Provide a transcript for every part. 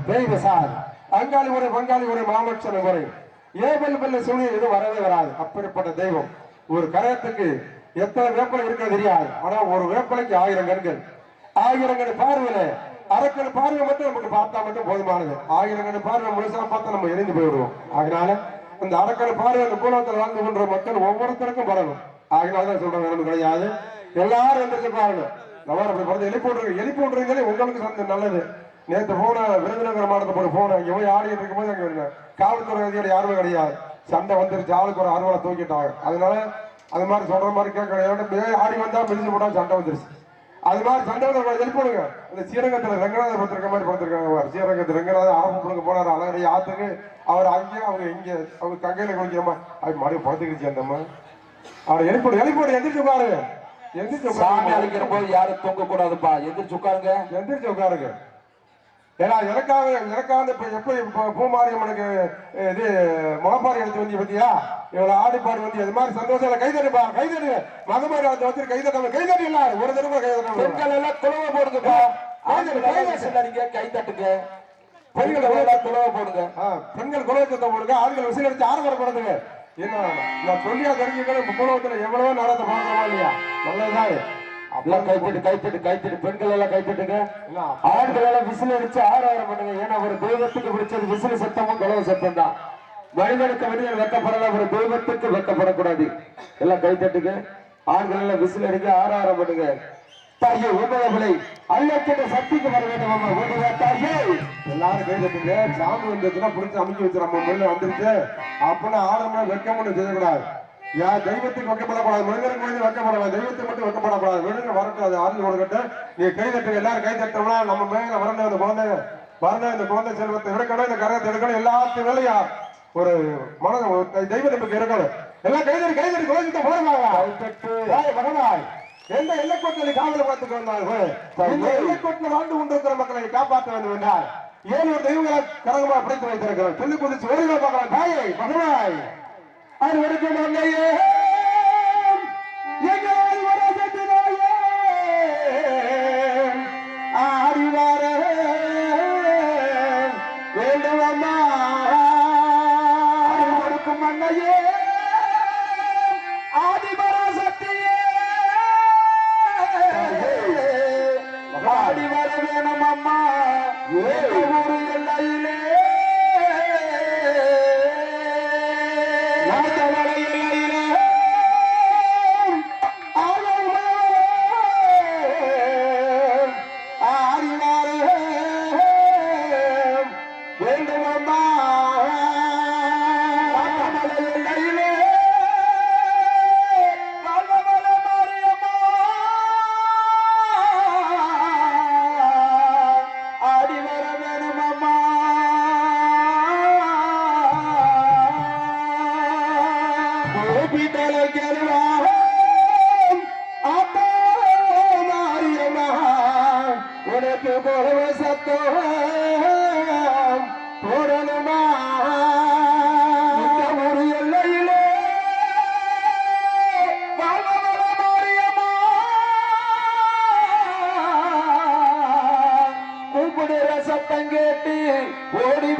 தெய்வ சார் அங்காளி ஒரு பங்காளி ஒரு மாமச்சன குறை ஏபல் பல்ல சூழி எதுவும் வரவே வராது. அப்படிப்பட்ட தெய்வம் ஒரு கரையத்துக்கு எத்தனை வேப்பலை இருக்க தெரியாது. ஆனா ஒரு வேப்பலைக்கு 1000 கண்கள். 1000 கண் பார்வையில அரக்கண் பார்வை மட்டும் நமக்கு பார்த்தா மட்டும் போதுமானது. 1000 கண் பார்வை முழுசா பார்த்தா நம்ம எரிந்து போயிடுவோம். அதனால இந்த அரக்கண் பார்வை அந்த பூலோகத்தில் வாழ்ந்து கொண்ட மக்கள் ஒவ்வொருத்தருக்கும் வரணும். அதனாலதான் சொல்றேன், வேணும் கிடையாது. எல்லாரும் எந்திரிச்சு பாருங்க. நம்ம அப்படி பிறந்து எழுப்பி விட்டுறீங்களே உங்களுக்கு சந்த நல்லது. நேற்று போன விருதுநகர் மாவட்டத்தில் போன இங்க போய் ஆடிட்டு இருக்கும்போது அங்க காவல்துறை அதிகாரி யாருமே கிடையாது. சண்டை வந்துருச்சு, ஆளுக்கு ஒரு அறுவலை தூக்கிட்டாங்க. அதனால அது மாதிரி சொல்ற மாதிரி கேட்க ஆடி வந்தா மிதிச்சு போட்டா சண்டை வந்துருச்சு. அது மாதிரி சண்டை வந்து எழுப்பிடுங்க. இந்த ஸ்ரீரங்கத்தில் ரங்கநாதர் பத்திரிக்க மாதிரி படுத்திருக்காங்க. ஸ்ரீரங்கத்தில் ரங்கநாதர் அரப்பு பிள்ளைங்க போனாரு அழகடி ஆத்துக்கு. அவர் அங்கேயும் அவங்க இங்க அவங்க கங்கையில குளிக்கிறமா அது மறுபடியும் படுத்துக்கிச்சு. அந்தம்மா அவர் எழுப்பிடு எந்திரிச்சு உட்காருங்க. எந்திரிச்சு சாமி அழைக்கிற போது யாரும் தூங்க கூடாதுப்பா. எந்திரிச்சு உட்காருங்க, எந்திரிச்சு உட்காருங்க. ஏன்னா எனக்காக இப்ப எப்படி பூமாரியம்மனுக்கு இது முளப்பாரி எடுத்து வந்து பத்தியா இவ்வளவு ஆடிப்பாடு வந்து இது மாதிரி சந்தோஷம் கைதட்டுப்பா, கைதட்டுங்க. மகமாரி வந்து கைதட்டு எல்லாரும் ஒரு தடவை கைதட்டு. பெண்கள் எல்லாம் குலவை போடுங்கப்பா. கை தட்டுங்க. பெண்கள் எல்லாம் குலவை போடுங்க. பெண்கள் குலவத்தை போடுங்க. ஆண்கள் விசில் அடிச்சு ஆரம்பரம் போடுங்க. என்ன நான் சொல்லியா தெரிஞ்சுக்கணும். குலவத்துல எவ்வளவோ நடத்த பாக்குறோமா இல்லையா? நல்லதுதான். கைத்தட்டு பெண்கள் எல்லாம் கைத்தட்டுங்க. ஆண்கள் எல்லாம் விசில் அடிச்சு ஆராயம் பண்ணுங்க. ஏன்னா ஒரு தெய்வத்துக்கு பிடிச்சது விசில் சத்தமும் குலவ சத்தம் தான். மனிதனுக்கு மனிதன் வெக்கப்படலாம், ஒரு தெய்வத்துக்கு வெக்கப்படக்கூடாது. எல்லாம் கைத்தட்டுங்க. ஆண்கள் எல்லாம் விசில் அடிக்க ஆராயம் பண்ணுங்க. தாயே உண்மையை அல்லக்கிட்ட சக்திக்கு வர வேண்டும். தாயே எல்லாரும் கைதட்டுங்க. சாமி வந்ததுன்னா பிடிச்சி அமைக்க வச்சு நம்ம முன்ன வந்துருச்சு அப்படின்னா ஆரம்பம் வெக்கம்னு செய்யக்கூடாது. தெய்வத்துக்கு வைக்கப்படக்கூடாது, மனிதனுக்கு மனிதன் வைக்கப்படாது, தெய்வத்துக்கு மட்டும் வைக்கப்படக்கூடாது. வெளியில வரட்டும், அது ஆறு கொடுக்கட்டு. நீங்க கை தட்டு, எல்லாரும் கை தட்டோம்னா நம்ம மேல வரணும். இந்த குழந்தை வரணும், இந்த குழந்தை செல்வத்தை எடுக்கணும், இந்த கரகத்தை எடுக்கணும். எல்லாத்தையும் வேலையா ஒரு மன தெய்வம் நமக்கு இருக்கணும். எல்லாம் கைதறி குழந்தை போடுவாங்க. எந்த எல்லைக்கோட்டில் காவல் பார்த்துட்டு வந்தார்கள். இந்த எல்லைக்கோட்டில் வாழ்ந்து கொண்டிருக்கிற மக்களை காப்பாற்ற வேண்டும் என்றால் ஏன் ஒரு தெய்வங்களை கரகமா பிடித்து வைத்திருக்கிறோம். சொல்லி குதிச்சு ஓடிவா பார்க்கலாம். தாயை பகவாய் அது வரைக்கும் வந்தையே ஆடி வார வேண்டும் அம்மா கொடுக்கும் மண்ணையே ஆதிபர சக்தியே ஆடி வர வேணும் அம்மா ஊரு எல்லையிலே சத்தம் கேட்டு ஓடி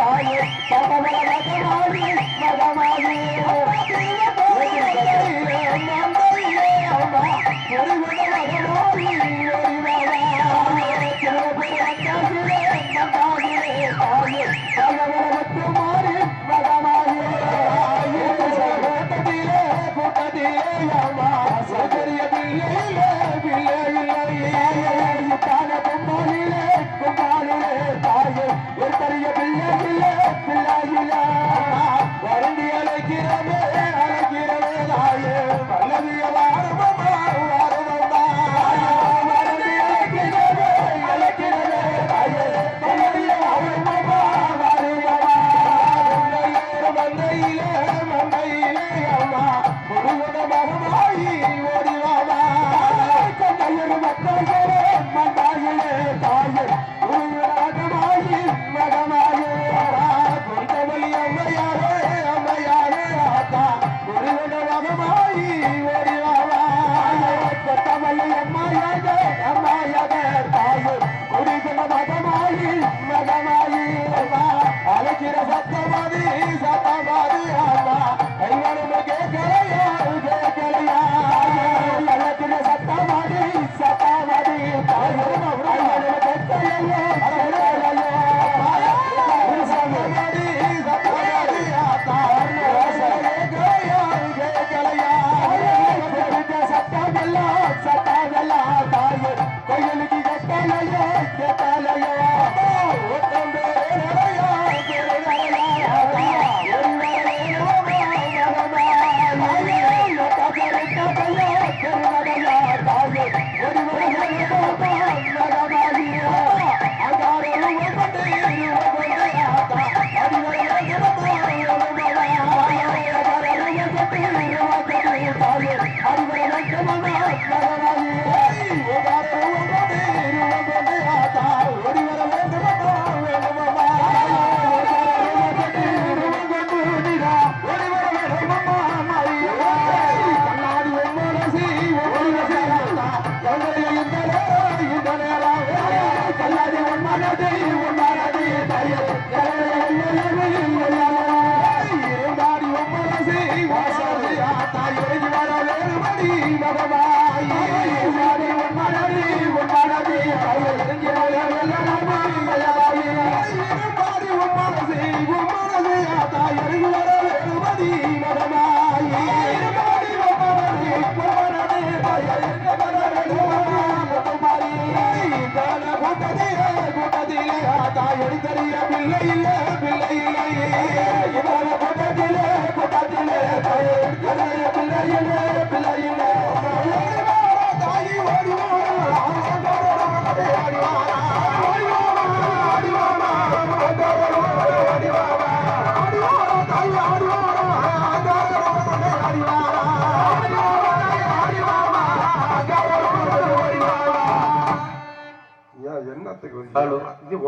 Bye. மகமாயி மனதி உன்மனதி இறங்கி பிள்ளை இல்லை பிள்ளை இல்லை கூட்டத்திலே கூட்டத்திலே பிள்ளை இல்லை பிள்ளை இல்லை தாயி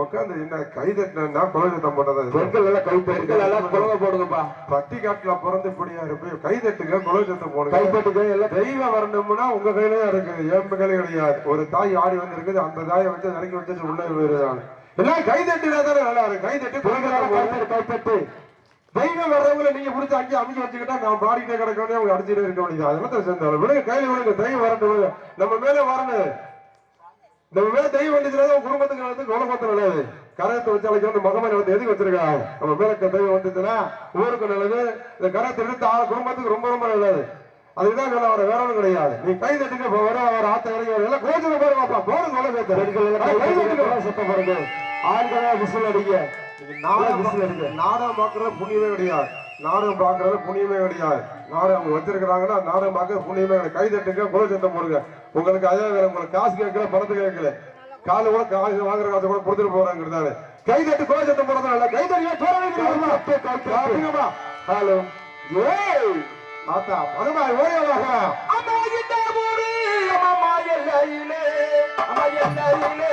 உட்காந்து என்ன கை தட்டினா குலஜத்தம் போட்டது பெண்கள் எல்லாம் கை பெண்கள் எல்லாம் குலவை போடுங்கப்பா பட்டி காட்டுல பிறந்து இப்படியா இருப்பேன் கை தட்டுங்க குலஜத்தம் போடுங்க கை தட்டுங்க எல்லாம் தெய்வம் வரணும்னா உங்க கையில இருக்குது என் கையில கிடையாது ஒரு தாய் ஆடி வந்து இருக்குது அந்த தாயை வச்சு நினைக்க வச்சு உள்ள போயிருந்தாங்க எல்லாம் கை தட்டினா தானே நல்லா இருக்கு கை தட்டு கை தட்டு தெய்வம் வர்றவங்களை நீங்க பிடிச்சி அங்கே அமைச்சு வச்சுக்கிட்டா நான் பாடிட்டே கிடக்கணும் அவங்க அடிச்சுட்டே இருக்க வேண்டியது அதெல்லாம் சேர்ந்தாலும் விடுங்க கையில விடுங்க தெய்வம் வரணும் நம்ம மேல வரணும் நம்ம மேல தெய்வம் வந்துச்சுன்னா குடும்பத்துக்கு வந்து குலபத்தம் நல்லது கரத்தை வச்சு அழைக்க மகமான வந்து எதுக்கு வச்சிருக்காங்க நம்ம மேல தெய்வம் வந்துச்சுன்னா ஊருக்கு நல்லது இந்த கரத்தை எடுத்து குடும்பத்துக்கு ரொம்ப ரொம்ப நல்லது அதுதான் நல்ல வர வேற ஒன்றும் கிடையாது நீ கை தட்டுங்க வர ஆத்த வரைக்கும் எல்லாம் கோச்சுல போடுவாப்பா போடுங்க சுத்தம் பாருங்க ஆண்களா விசில் அடிங்க நாடகம் பாக்குறது புண்ணியமே கிடையாது நாடகம் பாக்குறது புண்ணியமே கிடையாது நாடகம் அவங்க வச்சிருக்கிறாங்கன்னா நாடகம் பாக்குறது புண்ணியமே கிடையாது கை தட்டுங்க குலச்சத்தம் போடுங்க உங்களுக்கு அதே உங்களுக்கு காசு கேட்கல பணத்தை கேட்கல காலு கூட காசு வாங்குற காசு கூட கொடுத்துட்டு போறாங்கிறதாரு கை தட்டு குலச்சத்தம் போடுறதுனால கை தட்டியா ஹலோ ஆத்தா மகமா ஓயவாக அம்மா இந்த ஊரு அம்மா எல்லையிலே அம்மா எல்லையிலே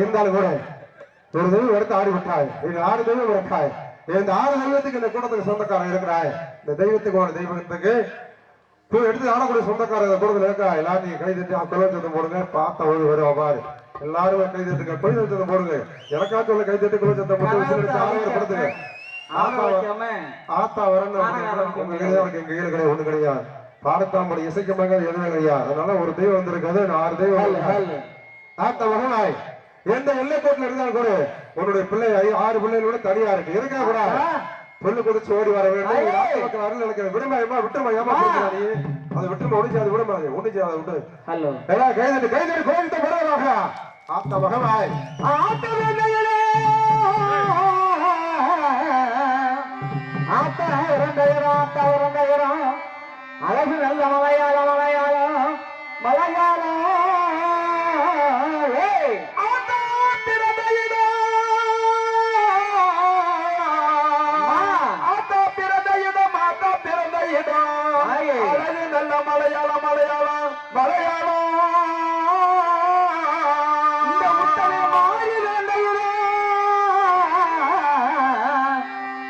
இருந்தாலும் கூட ஒரு தெய்வம் எடுத்து ஆடி விட்டாய் இது 6 தெய்வம் இருக்காய் இந்த 6 தெய்வத்துக்கு இந்த கூட்டத்துக்கு சொந்தக்காரன் இருக்கிறாய் இந்த தெய்வத்துக்கு தெய்வத்துக்கு எடுத்து ஆடக்கூடிய சொந்தக்காரர் இந்த கூட்டத்தில் இருக்கா எல்லாரும் நீங்க கை தட்டி குலச்சத்தம் போடுங்க பார்த்த ஒரு வருவா பாரு எல்லாருமே கை தட்டுங்க குலச்சத்தம் போடுங்க எனக்காச்சும் உள்ள கை தட்டி குலச்சத்தம் போட்டு படுத்துங்க ஆத்தா வரணும் உங்க கையில கிடையாது ஒண்ணு கிடையாது பாடத்தாம்படி இசைக்க மகள் எதுவுமே கிடையாது அதனால ஒரு தெய்வம் வந்திருக்காது 6 தெய்வம் ஆத்தா மகனாய் எந்த எல்லைக்கோட்டில் இருந்தாலும் கூட உன்னுடைய பிள்ளை 6 பிள்ளைகளோட தனியா இருக்கு இருக்கா கூட சொல்லு குதிச்சு ஓடி வர வேண்டும் அருள் நினைக்கிற விடுமா ஏமா விட்டுமா ஏமா நீ அதை விட்டுமா ஒடிச்சு அது விடுமா ஒடிச்சு அதை விட்டு ஹலோ கைதடி கோவிந்த பரவாக ஆத்த மகவாய் ஆத்த வந்தையரோ ஆத்த உரந்தையரோ அழகு நல்ல மலையாளம் அழகு நல்ல மலையாளம் இந்த முத்தமே மாறி வேண்டையரோ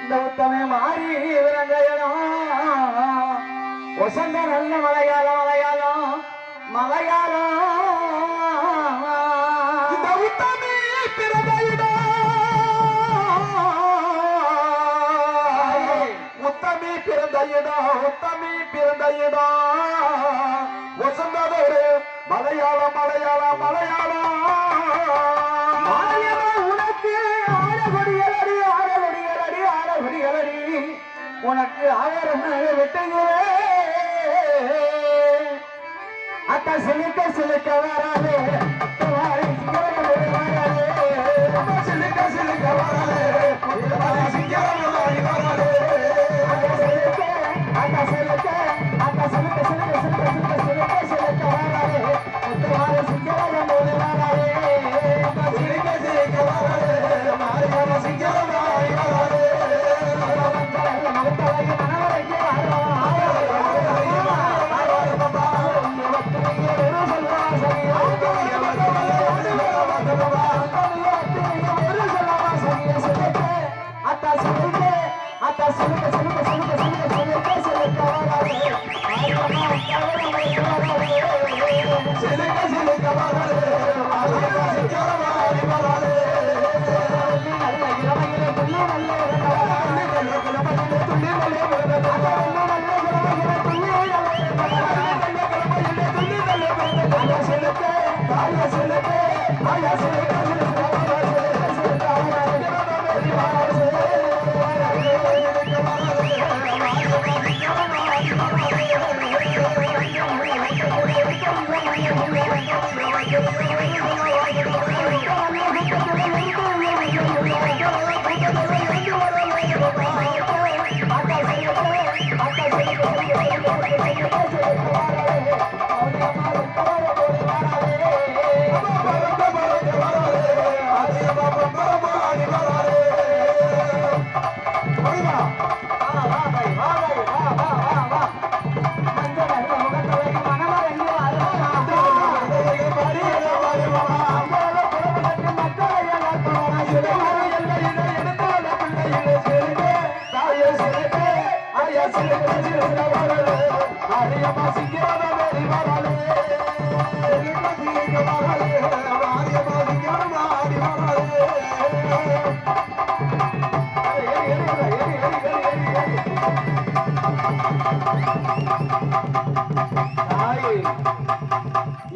இந்த முத்தமே மாறி விரங்கையரோ வசந்த நல்ல மலையாளம் இந்த உத்தமி பிறந்தையிடம் வசந்ததொரு மலையாளம் உனக்கு ஆடகொடிகளடி உனக்கு ஆயிரம் விட்டுகிறே அத்த சிலுக்க வராது சிலுக்க வராது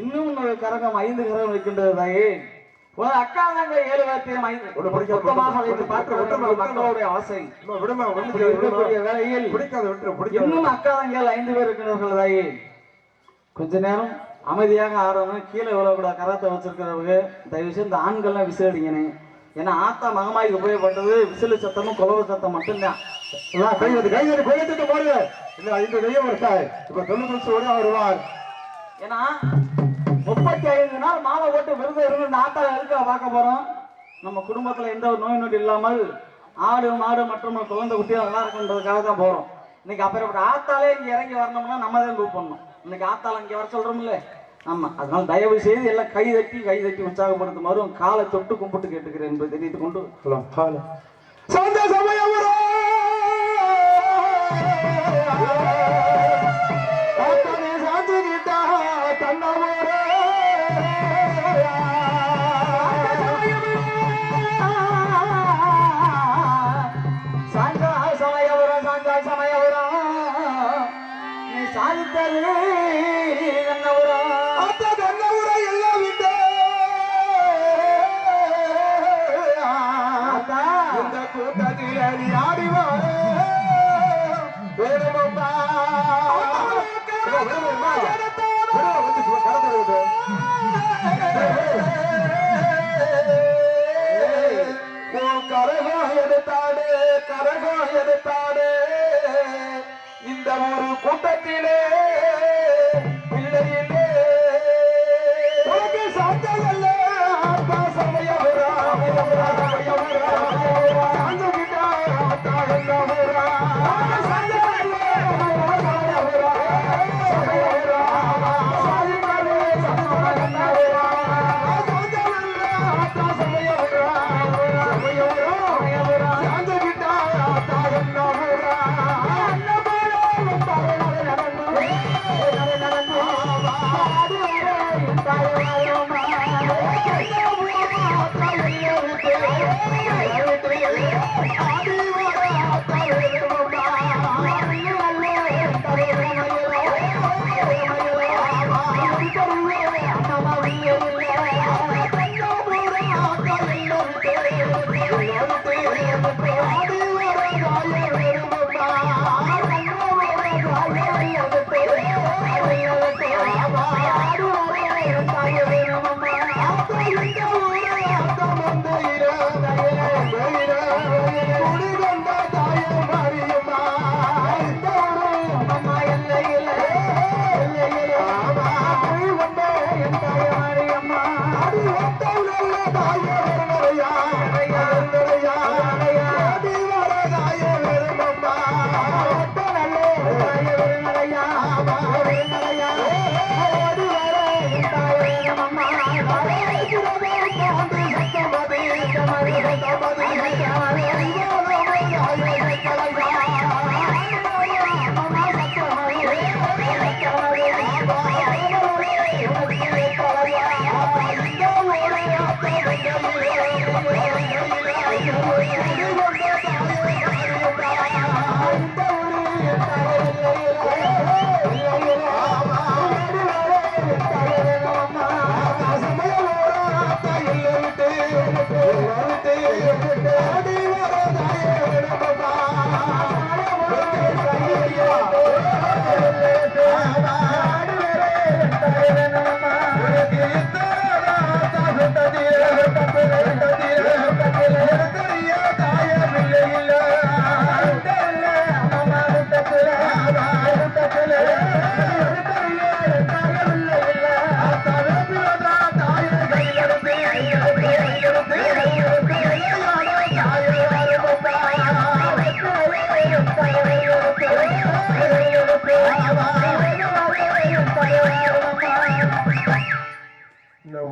இன்னும் கரகம் 5 கரகம் இருக்கின்றது தாயே. ஒரு அக்கா தங்க 7 வாத்தியம் 5 மொத்தமாக அழைத்து பார்க்க வேண்டும் மக்களுடைய ஆசை. இருக்கக்கூடிய வேளையில் இன்னும் அக்கா தங்க 5 பேர் இருக்கிறார்கள் தாயே. கொஞ்ச நேரம் அமைதியாக ஆடணும். கீழே விழக்கூட கரத்தை வச்சிருக்கிறவங்க தயவு செய்து இந்த ஆண்கள்லாம் விசிலடிங்கன்னு. ஏன்னா ஆத்தா மகமாய்க்கு உபயோகப்பட்டது விசிலு சத்தமும் குலவு சத்தம் மட்டும்தான். வருவார். ஏன்னா 35 நாள் மாலை போட்டு விருது இருந்து இந்த ஆத்தாவை இருக்க பார்க்க போறோம். நம்ம குடும்பத்துல எந்த ஒரு நோய் நொடி இல்லாமல் ஆடு மாடு மற்றும் குழந்தை குட்டியும் நல்லா இருக்குன்றதுக்காக தான் போறோம். இன்னைக்கு அப்புறம் ஆத்தாலே இங்க இறங்கி வரணும்னா நம்ம தான் கூப்பிடணும். இன்னைக்கு ஆத்தால இங்க வர சொல்றோம்ல. ஆமா, அதனால தயவு செய்து எல்லாம் கை தட்டி உற்சாகப்படுத்துமாறு காலை தொட்டு கும்பிட்டு கேட்டுக்கிறேன் என்பதை தெரிவித்துக் கொண்டு கூட்டத்தில் ஆடிவாரே கூட்டத்திலே பிள்ளையிலே உனக்கு சாந்தல்ல ஆத்தா சமயவரா சாந்து விட்டா ஆத்தா என்னவரா சாந்தல்ல சமயவரா சமயவரா சாதிகளே சமயவரா சாந்தல்ல ஆத்தா சமயவரா சமயவரா சாந்து விட்டா ஆத்தா என்னவரா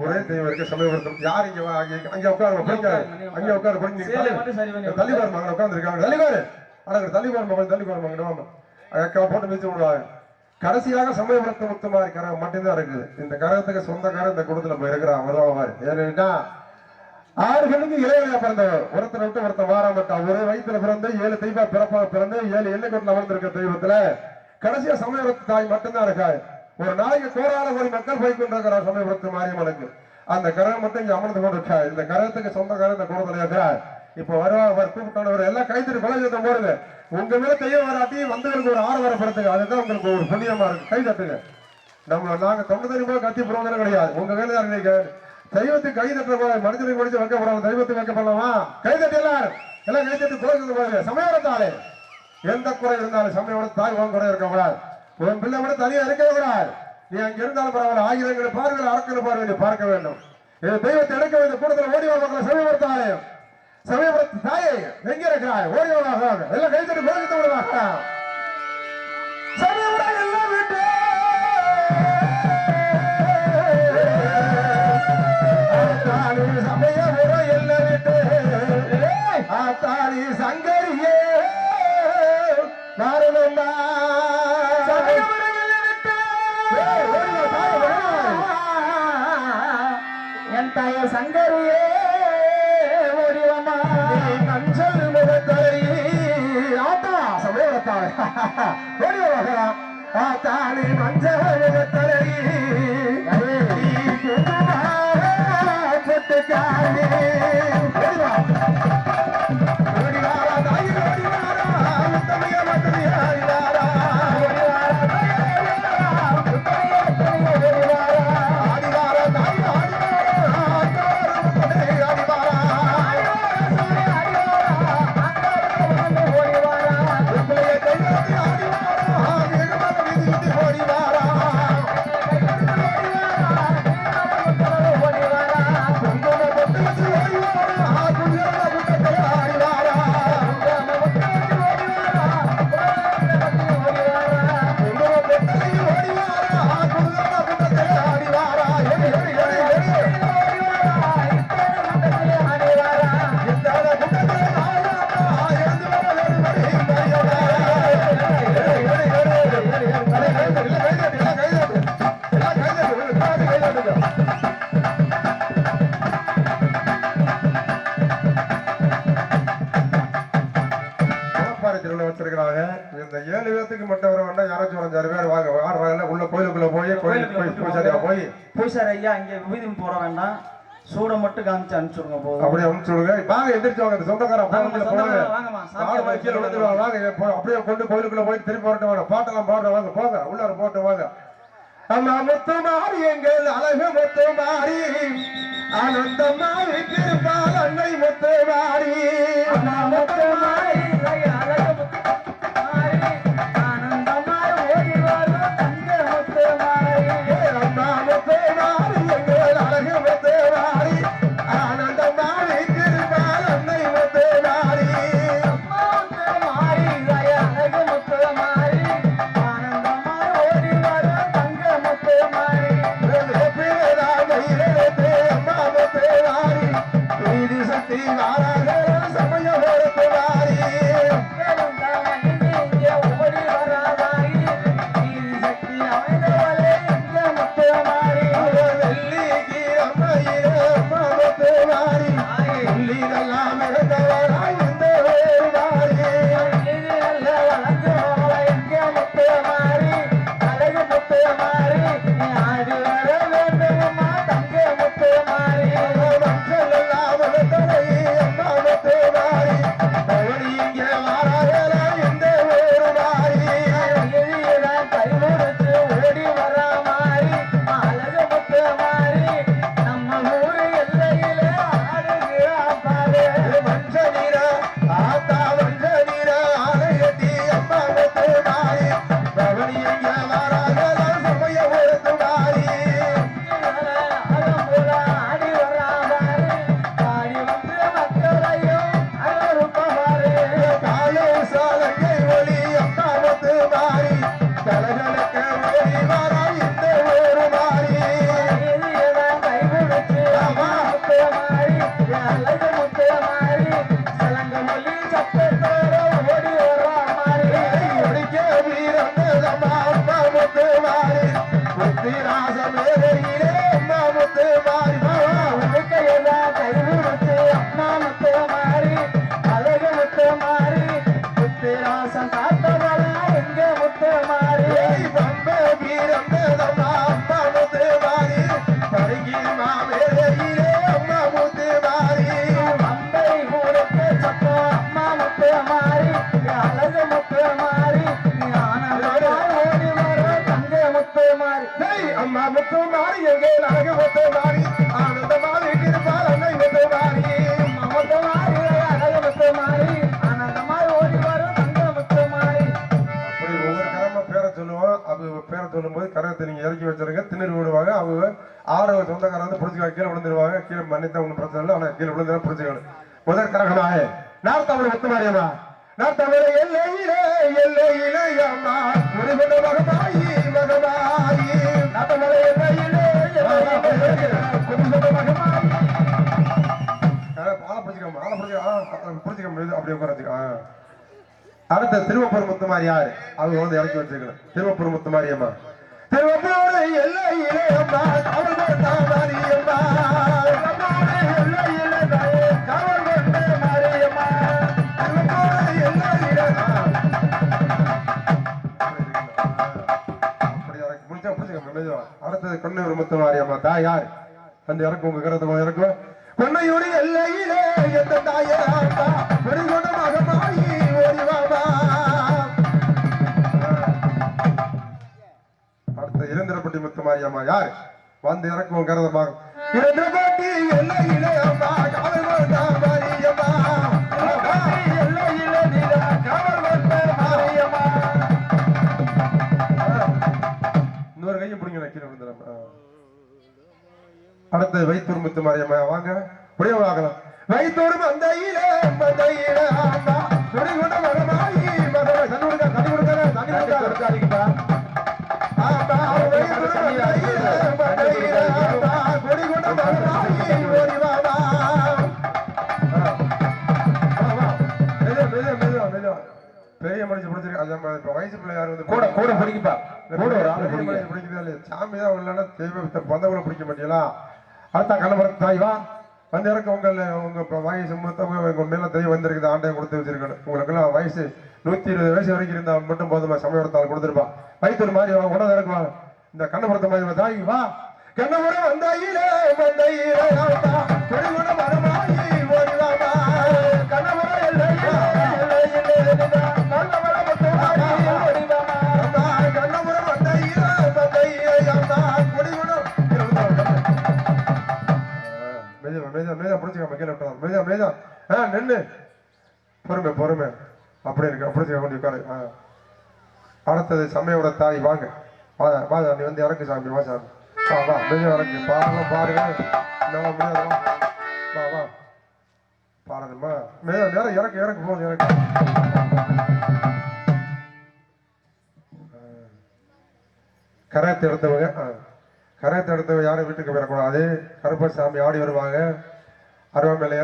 ஒரே தெய்வம் இருக்கு சமயபுரத்தில். யார் இங்க அங்க உட்காரு அங்க உட்காரு தள்ளி பாரு மகன் உட்கார்ந்து இருக்காங்க. தள்ளி பாரு தள்ளி பாரு மகன் தள்ளி பாரு மகன் அக்கா போட்டு மிதிச்சு விடுவாங்க. கடைசியாக சமயபுரத்து முத்துமாரி கரகம் மட்டும்தான் இருக்குது. இந்த கரகத்துக்கு சொந்தக்காரர் இந்த குடும்பத்துல போய் இருக்கிறான் வருவாரு. ஏன்னா 6 பெண்ணுக்கு இளையவையா பிறந்தவர். ஒருத்தர் விட்டு ஒருத்தர் வாராமட்டா. ஒரே வயிற்றுல பிறந்து 7 தெய்வா பிறப்பாக பிறந்து 7 எல்லைக்கோட்டில் அமர்ந்திருக்க தெய்வத்துல கடைசியா சமயபுரத்து தாய் மட்டும்தான் இருக்காரு. ஒரு நாளைக்கு கோடான கோடி மக்கள் போய் கொண்டிருக்கிறார் சமயபுரத்து மாரியம்மனுக்கு. அந்த கரகம் மட்டும் இங்க அமர்ந்து கொண்டிருக்கா. இந்த கரகத்துக்கு சொந்தக்காரர் இந்த குடும்பத்துல இருக்கிறார். இப்ப வருவார் கூப்பிட்டவர் எல்லாம் கைத்தறி குலஜத்தம் போடுங்க. உங்க மேல தெய்வம் வராட்டி வந்தவருக்கு ஒரு ஆரவாரப்படுத்துங்க. அதுதான் உங்களுக்கு ஒரு புண்ணியமா இருக்கு. கை தட்டுங்க. நாங்க தொண்டு தெரியுமா கத்தி போடுவதே கிடையாது. உங்க வேலை தான் நீங்க தெய்வத்துக்கு கை தட்ட மனிதனுக்கு முடிச்சு வைக்க போறாங்க. தெய்வத்துக்கு வைக்க பண்ணலாமா? கை தட்டி எல்லாரும் எல்லாம் கை தட்டி குலஜத்து போடுங்க. சமயபுரத்தாலே எந்த குறை இருந்தாலும் சமயபுரத்து தாய் வாங்க குறை இருக்க கூடாது. உன் பிள்ளை மட்டும் தனியா இருக்கவே கூடாது. நீ அங்க இருந்தாலும் பரவாயில்ல. ஆயிரங்களை பார்வையில் அரக்கல் பார்வை பார்க்க வேண்டும். இது தெய்வத்தை எடுக்க வேண்டிய கூட்டத்தில் ஓடி வாங்க. சமயபுரத்து ஆலயம் சமயபுரத்து தாயை எங்க இருக்கிறாய்? ஓடி வாங்க. எல்லாம் கை தட்டி குலஜத்து விடுவாங்க. சமயபுரம் எல்லாம் விட்டு சமயபுரம் எல்லாம் விட்டு ஆத்தாளி சங்கரியே நாரணம்மா என் தாய சங்கரியே ஓடிவமா கஞ்சல் முகத்தலை ஆத்தா சமயத்தாய் ஓடிவா ஆத்தாளி மஞ்சள் முகத்தலை பொட்டுக்காரி 5 பேர் வாங்க ஆடுறாங்கல்ல உள்ள கோயிலுக்குள்ள போய் கோயிலுக்கு பூசாரியா போய் பூசாரி ஐயா இங்க விபூதி போட வேண்டாம், சூட மட்டும் காமிச்சு அனுப்பிச்சுடுங்க போதும். அப்படியே அனுப்பிச்சு விடுங்க. வாங்க எந்திரிச்சு வாங்க, சொந்தக்காரன் வாங்கம்மா, கீழே விழுந்துருவாங்க. வாங்க அப்படியே கொண்டு கோயிலுக்குள்ள போய் திரும்பி வரட்டும். வாங்க பாட்டெல்லாம் பாடுற வாங்க, போங்க உள்ளார போட்டு வாங்க. அம்மா முத்து மாறி எங்கள் அழகு முத்து மாறி ஆனந்தமாய் திருப்பால் அன்னை முத்து மாறி அம்மா முத்து மாறி அழகு முத்து மாறி ஆனந்தமாய் ஓடி வரும் தங்க முத்து மாறி. அம்மா முத்து மாறி எங்கள் அழகு முத்து மாறி ஆனந்தமாய் திருப்பால் அன்னை முத்து மாறி. அம்மா முத்து மாறி அழகு முத்து மாறி ஆனந்தமாய் ஓடி வரும் தங்க முத்து மாறி. சக்தி வாராக சமய பொறுத்து வாரி ஓடி வராதாயி நீதி சக்தி அமைந்தவளே இங்க முத்து மாறி. வெள்ளிக்கு அம்மையில அம்மாவத்து வாரி வெள்ளிதெல்லாம் இறந்தவராய் இந்த வேறு வாரி நீதி நல்ல வளர்ந்தவளே இங்க முத்து மாறி அழகு முத்து மாறி நீ ஆடி வர வேண்டுமா தங்க முத்து மாறி. மக்கள் எல்லாம் வளர்த்தவை அம்மாவத்து வாரி பவனி இங்கே வாராக இந்த வேறு வாரி எதிரிதான் கைமுடிச்சு ஓடி வரா மாறி அழகு முத்து மாறி நம்ம ஊரு எல்லையிலே ஆடுகிறா பாரு. மஞ்ச நீர ஆத்தா மஞ்ச நீர ஆலயத்தி அம்மாவத்து வாரி பவனி இங்கே வாராக சமய பொறுத்து வாரி அழகுல ஆடி வரா பாரு ஆடி வந்து மக்களையும் அழகுப்பாரு. காலோ சாலங்கை ஒளி அம்மாவத்து வாரி கலகலக்க ஓடி வாரா இந்த ஒரு வாரி எதிரிதான் கைமுடிச்சு முத்து மாறி அழகு முத்து மாறி சலங்க மொழி சத்தத்தோட ஓடி வரா மாறி. ஒடிக்க வீரந்ததம்மா அம்மாவத்து வாரி புத்தி ராசமேதையிலே அம்மாவத்து வாரி உடுக்கையெல்லாம் கைமுடிச்சு அம்மா முத்து மாறி அழகு முத்து மாறி புத்திராசம் காத்தவளா எங்க முத்து மாறி. பம்பே வீரந்ததம்மா அம்மாவத்து வாரி பருகி மாமேதையிலே அம்மாவத்து வாரி அம்பை ஊருக்கு சத்தம் அம்மா முத்து மாறி அழகு முத்து மாறி நீ ஆனந்தமாய் ஓடி வர தங்க முத்து மாறி. அம்மா முத்து மாறி எங்கே அழகு முத்து மாறி ஆனந்தமாக இருப்பார் அன்னை முத்து மாறி முத்து மாறி அழகு முத்து மாறி ஆனந்தமாய் ஓடி வரும் தங்க முத்து மாறி. அப்படி ஒவ்வொரு கிழமை பேரை சொல்லுவோம். அவங்க பேரை சொல்லும்போது கரகத்தை நீங்க இறக்கி வச்சிருங்க. திணறி விடுவாங்க. அவங்க 6 சொந்தக்காரன் வந்து பிடிச்சிக்க கீழே விழுந்துருவாங்க. கீழே மன்னித்தா ஒன்றும் பிரச்சனை இல்லை. ஆனா கீழே விழுந்தா பிடிச்சிக்கணும். முதல் கரகமாக நார்த்தமிழ் முத்துமாரியம்மா நார்த்தமிழ எல்லையிலே எல்லையிலே அம்மா ஒருவன மகமாயி மகமாயி நார்த்தமிழ எல்லையிலே அப்படியே உட்காரத்துக்கு அடுத்த திருவப்பூர் முத்துமாரி யாரு அவங்க வந்து இறக்கி வச்சிருக்கணும். திருவப்பூர் முத்துமாரியம்மா திருவப்பூர் எல்லையிலே அம்மா காவல் மாரியம்மா எல்லையிலே காவல் மாரியம்மா திருவப்பூர் எல்லையிலே அடுத்தது கொன்னையூர் முத்துமாரியம்மா தாய் யார் வந்து இறக்கும் உங்க கருத்து இறக்குவேன். கொன்னையூர் எல்லையிலே எந்த தாயா ஒரு குணமாகமாயி ஓடிவாமா. அடுத்த இளந்திரப்பட்டி முத்துமாரியம்மா யார் வந்து இறக்குவோம் கருதமாக இளந்திரப்பட்டி எல்லையிலே அம்மா காவல் மாரியம்மா எல்லையிலே காவல் மாரியம்மா. இன்னொரு கையும் பிடிங்க கீழே விழுந்துடும். அடுத்து வைத்தூர் முத்துமாரியம்மா வாங்க புரிய ஆகலாம். வைத்தூர் மந்தையிலே மந்தையிலே ஆமா துடிகுண்ட மகமாயி மகமாய் தண்ணி கொடுக்க தண்ணி கொடுக்க தண்ணி கொடுக்காதீங்கப்பா. ஆமா வைத்தூர் மந்தையிலே மந்தையிலே ஆமா துடிகுண்ட மகமாயி ஓடி வாமா. பெரிய மனுஷன் பிடிச்சிருக்கு. வயசு பிள்ளை யாரும் வந்து கூட கூட பிடிக்கப்பா கூட ஒரு ஆளு பெரிய பிடிக்க. மனுஷன் பிடிக்கிறதா இல்லையா? சாமி தான் இல்லைன்னா தெய்வத்தை பந்தவங்களை பிடிக்க மாட்டீங்களா? அடுத்த கலவரத்து தாய் வா அந்த இறக்க உங்க வயசு மூத்தவங்க உங்க மேல தெய்வம் வந்திருக்குது ஆண்டையை கொடுத்து வச்சிருக்கணும். உங்களுக்கெல்லாம் வயசு 120 வயசு வரைக்கும் இருந்தா மட்டும் போதுமா சமயத்தால் கொடுத்துருப்பான். வயிற்று மாதிரி வாங்க உடனே இறக்குவாங்க. இந்த கண்ணபுரத்தை மாதிரி தாய் வா கண்ணபுரம் வந்தாயிலே வந்தாயிலே பெருகுண மரமாயி ஓடிவாமா கண்ணபுரம் எல்லையிலே கண்ணபுரம் வந்தாயிலே வந்தாயிலே கொடிகுணம் மேஜா மேஜா மேஜா பிடிச்சிக்க கீழே விட்டலாம். மேஜா மேஜா நின்று பொறுமை பொறுமை அப்படி இருக்கு பிடிச்சிக்க கொண்டு உட்காரு. அடுத்தது சமயோட தாய் வாங்க வா நீ வந்து இறக்கு சாமி வா சாமி வா வா மேஜா இறக்கு பாருங்க பாருங்க நல்லா முடியாது வா வா பாருங்கம்மா மேஜா நேரம் இறக்கு இறக்கு போகுது இறக்கு. கரையத்தை எடுத்தவங்க கரையத்தை எடுத்தவங்க யாரும் வீட்டுக்கு போயிடக்கூடாது. கருப்பசாமி ஆடி வருவாங்க. அருவா மேல ஏறி